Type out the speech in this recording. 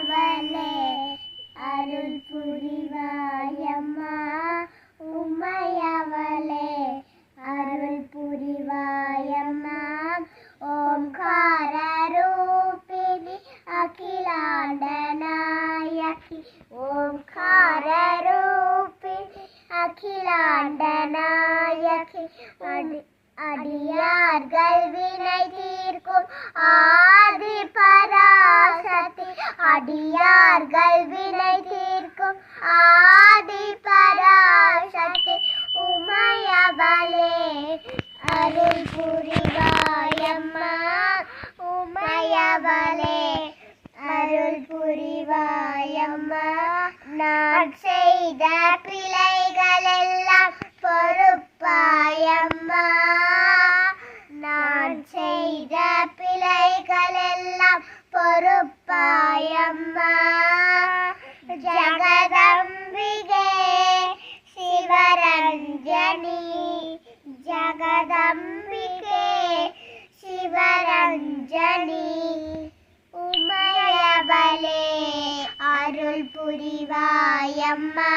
உமையவளே அருள் புரிவாயம்மா உமையவளே அருள் புரிவாயம்மா ஓம்கார ரூபிணி அகிலாண்ட நாயகி ஓம்கார ரூபிணி அகிலாண்ட நாயகி அடியார்கள் வினை தீர்க்கும் ஆதி பராசக்தி அடியார்கள் வினை தீர்க்கும் ஆதி பராசக்தி உமையவளே அருள் புரிவாயம்மா உமையவளே அருள் புரிவாயம்மா நான் செய்த பிழைகள் எல்லாம் பொறுப்பாயம்மா நான் செய்த பிழைகள் எல்லாம் பொறுப்பாயம்மா ஜகதம்பிகே சிவரஞ்சனி ஜகதம்பிகே சிவரஞ்சனி உமையவளே அருள் புரிவாயம்மா